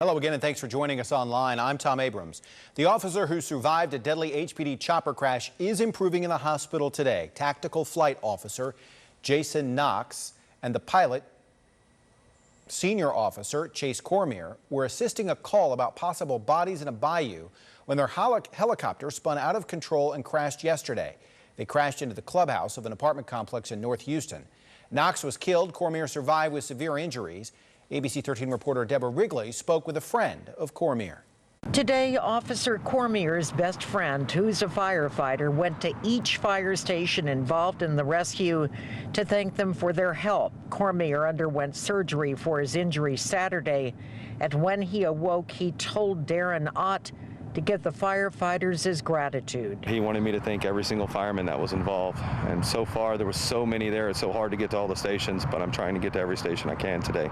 Hello again, and thanks for joining us online. I'm Tom Abrams. The officer who survived a deadly HPD chopper crash is improving in the hospital today. Tactical Flight Officer Jason Knox and the pilot, Senior Officer Chase Cormier, were assisting a call about possible bodies in a bayou when their helicopter spun out of control and crashed yesterday. They crashed into the clubhouse of an apartment complex in North Houston. Knox was killed. Cormier survived with severe injuries. ABC13 reporter Deborah Wrigley spoke with a friend of Cormier. Today, Officer Cormier's best friend, who's a firefighter, went to each fire station involved in the rescue to thank them for their help. Cormier underwent surgery for his injury Saturday, and when he awoke, he told Darren Ott to give the firefighters his gratitude. He wanted me to thank every single fireman that was involved, and so far there was so many there. It's so hard to get to all the stations, but I'm trying to get to every station I can today.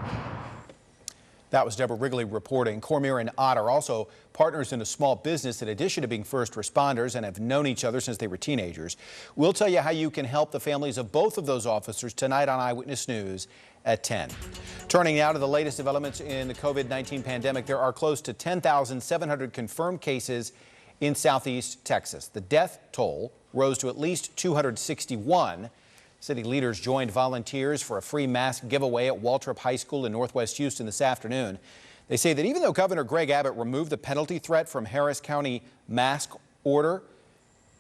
That was Deborah Wrigley reporting. Cormier and Ott are also partners in a small business in addition to being first responders and have known each other since they were teenagers. We'll tell you how you can help the families of both of those officers tonight on Eyewitness News at 10. Turning now to the latest developments in the COVID-19 pandemic, there are close to 10,700 confirmed cases in southeast Texas. The death toll rose to at least 261. City leaders joined volunteers for a free mask giveaway at Waltrip High School in Northwest Houston this afternoon. They say that even though Governor Greg Abbott removed the penalty threat from Harris County mask order,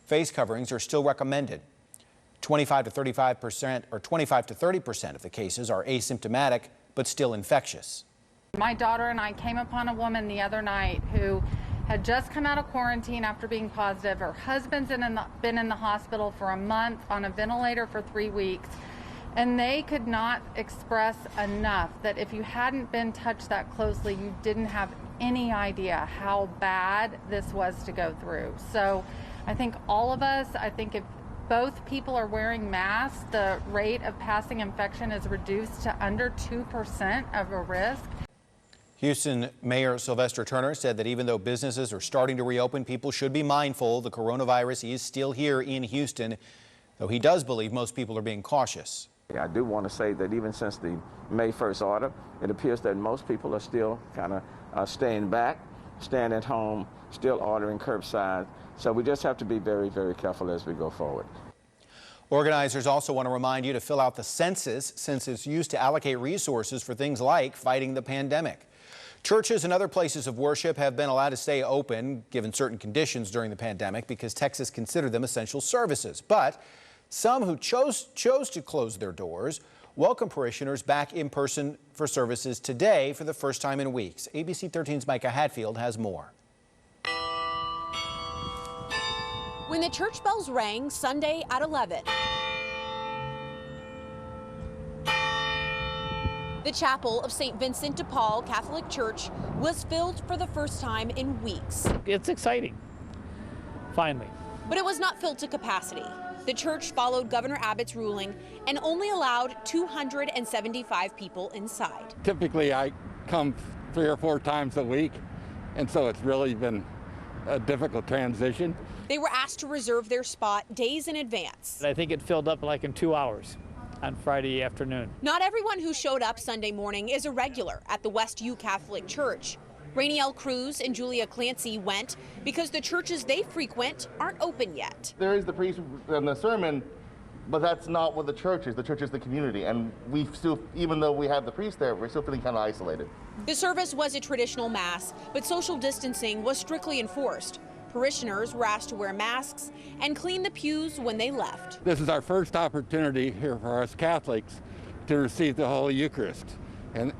face coverings are still recommended. 25 to 30% of the cases are asymptomatic but still infectious. My daughter and I came upon a woman the other night who had just come out of quarantine after being positive. Her husband's been in the hospital for a month on a ventilator for 3 weeks, and they could not express enough that if you hadn't been touched that closely, you didn't have any idea how bad this was to go through. So I think all of us, if both people are wearing masks, the rate of passing infection is reduced to under 2% of a risk. Houston Mayor Sylvester Turner said that even though businesses are starting to reopen, people should be mindful the coronavirus is still here in Houston, though he does believe most people are being cautious. I do want to say that even since the May 1st order, it appears that most people are still kind of staying back, staying at home, still ordering curbside. So we just have to be very, very careful as we go forward. Organizers also want to remind you to fill out the census, since it's used to allocate resources for things like fighting the pandemic. Churches and other places of worship have been allowed to stay open given certain conditions during the pandemic because Texas considered them essential services. But some who chose to close their doors welcome parishioners back in person for services today for the first time in weeks. ABC13's Micah Hatfield has more. When the church bells rang Sunday at 11, the chapel of St. Vincent de Paul Catholic Church was filled for the first time in weeks. It's exciting, finally. But it was not filled to capacity. The church followed Governor Abbott's ruling and only allowed 275 people inside. Typically, I come 3 or 4 times a week, and so it's really been a difficult transition. They were asked to reserve their spot days in advance. I think it filled up like in 2 hours on Friday afternoon. Not everyone who showed up Sunday morning is a regular at the West U Catholic Church. Rainiel Cruz and Julia Clancy went because the churches they frequent aren't open yet. There is the priest and the sermon, but that's not what the church is. The church is the community, and we still, even though we have the priest there, we're still feeling kind of isolated. The service was a traditional mass, but social distancing was strictly enforced. Parishioners were asked to wear masks and clean the pews when they left. This is our first opportunity here for us Catholics to receive the Holy Eucharist, and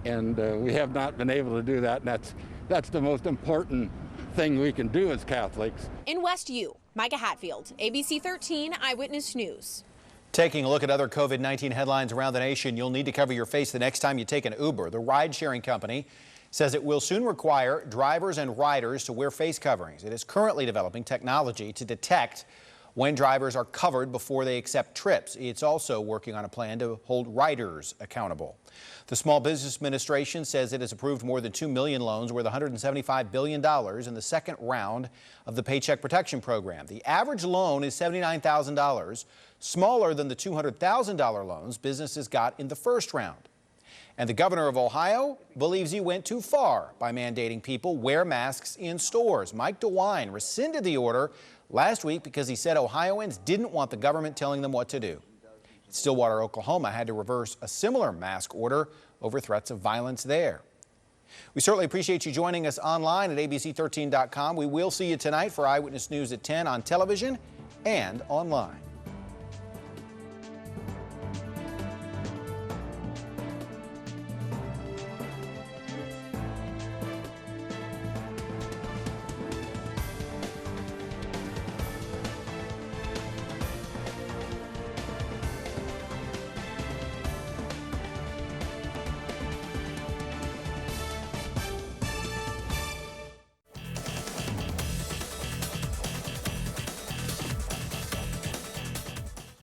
we have not been able to do that, and that's the most important thing we can do as Catholics. In West U, Micah Hatfield, ABC13 Eyewitness News. Taking a look at other COVID-19 headlines around the nation, you'll need to cover your face the next time you take an Uber. The ride-sharing company says it will soon require drivers and riders to wear face coverings. It is currently developing technology to detect when drivers are covered before they accept trips. It's also working on a plan to hold riders accountable. The Small Business Administration says it has approved more than 2 million loans worth $175 billion in the second round of the Paycheck Protection Program. The average loan is $79,000, smaller than the $200,000 loans businesses got in the first round. And the governor of Ohio believes he went too far by mandating people wear masks in stores. Mike DeWine rescinded the order last week because he said Ohioans didn't want the government telling them what to do. Stillwater, Oklahoma had to reverse a similar mask order over threats of violence there. We certainly appreciate you joining us online at ABC13.com. We will see you tonight for Eyewitness News at 10 on television and online.